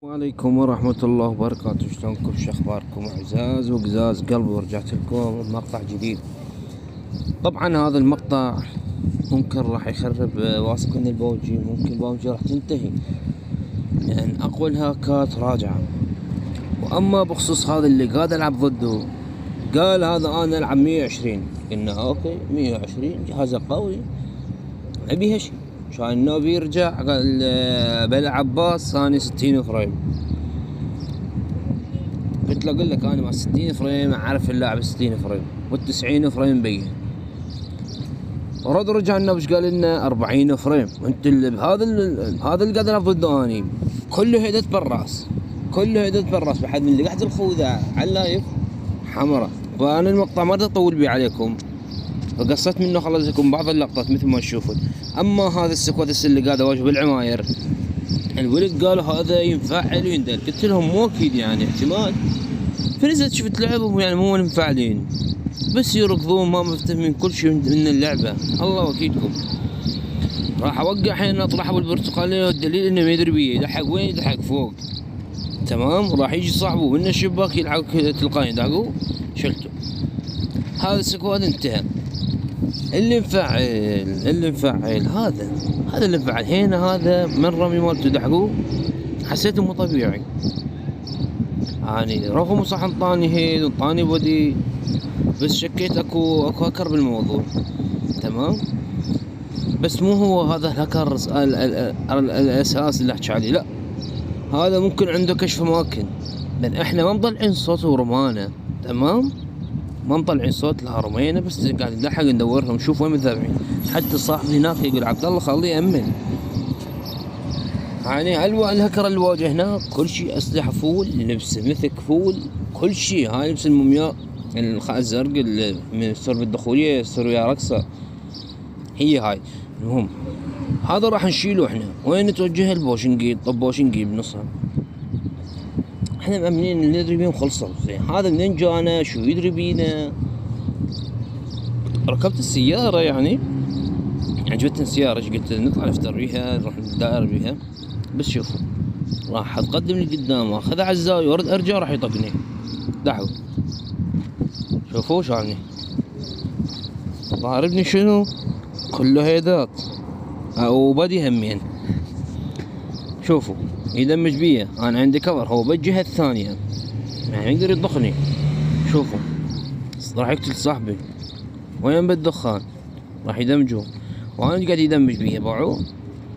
وعليكم ورحمة الله وبركاته. شلونكم؟ شو اخباركم؟ اعزاز وقزاز قلبي، ورجعت لكم بمقطع جديد. طبعا هذا المقطع ممكن راح يخرب واثق ان البوجي، ممكن البوجي راح تنتهي لان اقوى الهاكات راجعة. واما بخصوص هذا اللي قاعد العب ضده، قال هذا انا العب 120. قلنا اوكي 120 جهازه قوي ابيها شي. كان انه بيرجع قال بلعب باص ثاني 60 فريم. قلت له اقول لك انا مع 60 فريم اعرف اللاعب 60 فريم وال90 فريم بيه. رجع لنا وش قال لنا 40 فريم. انت اللي هذا اللي قاعد العب ضده اني كله هيدت بالراس، كله هيدت بالراس بحد من اللي قاعد الخوذه على اللايف حمراء. فانا المقطع ما اطول بيه عليكم، فقصت منه خلص لكم بعض اللقطات مثل ما تشوفون. اما هذا السكوادس اللي قاعد اواجه بالعماير، الولد قالوا هذا ينفعل ويندل. قلت لهم مو اكيد، يعني احتمال. فنزلت شفت لعبهم يعني مو منفعلين، بس يركضون ما مفتهمين كل شيء من اللعبة. الله وكيلكم. راح اوقع حين اطرح ابو البرتقالية، والدليل انه ما يدري بيه يدحق وين، يدحق فوق. تمام. راح يجي صاحبه من الشباك يلعب تلقائي داقو شلته. هذا السكواد انتهى. اللي مفعل هذا اللي مفعل هنا. هذا من رمي مالته دحقو حسيته مو طبيعي. يعني رغم صح انطاني هيد وانطاني بودي، بس شكيت اكو هاكر بالموضوع. تمام. بس مو هو هذا الهاكر الاساس اللي احكي عليه، لا. هذا ممكن عنده كشف اماكن، لان احنا ما مطلعين صوت ورمانه. تمام. ما مطلعين صوت لها رمينا، بس قاعد نلحق ندورهم نشوف وين متابعين. حتى صاحبي هناك يقول عبد الله خليه يامن. يعني الهكر اللي واجهناه كل شيء اسلحه فول، لبس مثك فول، كل شيء. هاي لبس المومياء الزرق اللي من السرب الدخوليه السوريا رقصه، هي هاي. المهم هذا راح نشيله احنا. وين نتوجه؟ البوشنجي. طب بوشنجي بنصها احنا مأمنين اللي ندري بيهم خلصوا. زين هذا منين جانا؟ شو يدري بينا؟ ركبت السيارة يعني عجبتني السيارة، قلت نطلع نفتر بيها نروح ندائر بيها. بس شوفوا، راح اتقدم لقدام واخذ على الزاوية وارد ارجع راح يطقني دحو. شوفوا شالني ضاربني شنو كله هيدات وبدي همين. شوفوا يدمج بيه، انا عندي كفر، هو بالجهة الثانية يعني يقدر يطخني. شوفوا راح يقتل صاحبي وين بالدخان، راح يدمجه وانا قاعد يدمج بيه باعو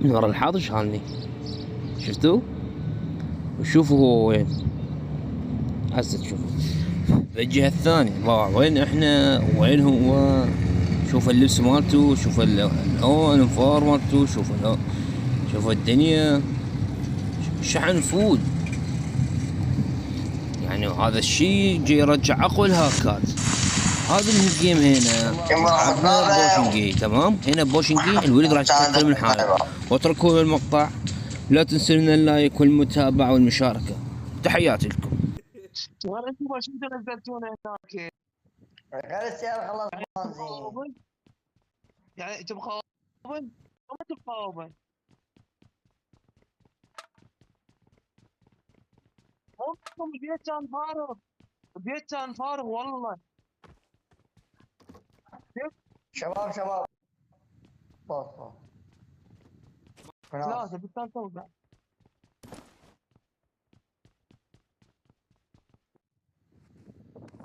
من ورا الحاط شالني. شفتوا؟ وشوفوا هو وين هسه. تشوفوا بالجهة الثانية ضاع. وين احنا وين هو؟ شوف اللبس مالته، شوف الانفار مالته، شوف الدنيا شحن فول. يعني هذا الشيء جاي يرجع اقوى الهاكات. هذا الجيم هنا لعبنا بوشنجي. تمام. هنا بوشنجي الولد راح يتكلم من حاله. واتركوا المقطع، لا تنسوا من اللايك والمتابعة والمشاركة. تحياتي لكم. ولا انتم شو نزلتونا هناك؟ غير السيارة خلاص بنزين. مخاوبن؟ يعني انت مخاوبن؟ ما انت مخاوبن؟ هم البيت كان فارغ، البيت كان فارغ والله. شباب بص ثلاثة بالثالث توقع.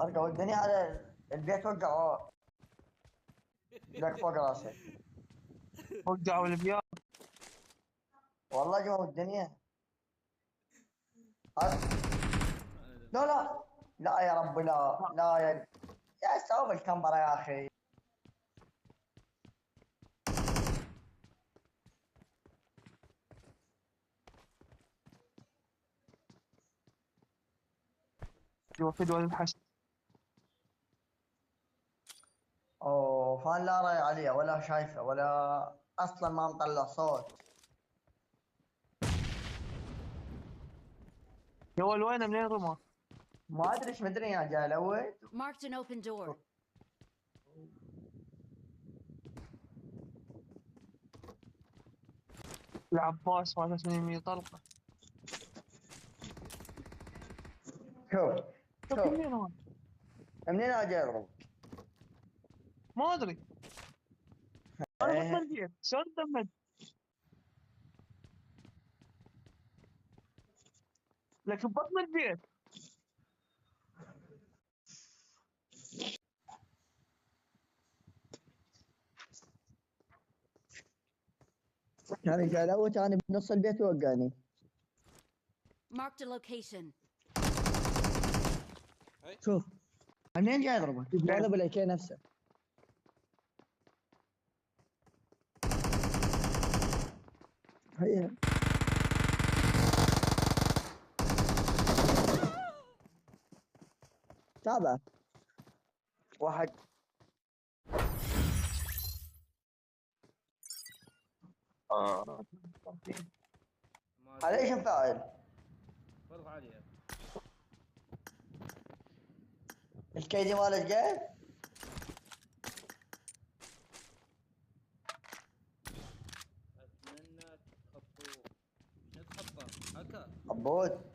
ارجع الدنيا على البيت وقع لك فوق راسي. وقعوا البيات. والله جو الدنيا. لا يا رب، لا يا استوعب الكاميرا يا اخي. جوا فدوى الحشد. فان لا راي عليه ولا شايفه ولا اصلا ما مطلع صوت. جوا وين منين رمى؟ ما ادري ايش مدري يا جاي الاول. Marked an open door. العباس ما 800 طلقة. شوف شوف شوف منين هون؟ منين اجي اضرب؟ ما ادري. انا بطل إيه. البيت شلون دمج؟ لكن بطل البيت. كان جاي كان بنص البيت وقعني. Marked a location. شوف منين جاي اضربه؟ ولا بالاكي نفسه. هي تابع واحد. على ايش مفاعل؟ فرض عليها. الكيدي مالك جاي؟ اتمنى تخطوه. شنو تخطى؟ هكا عبود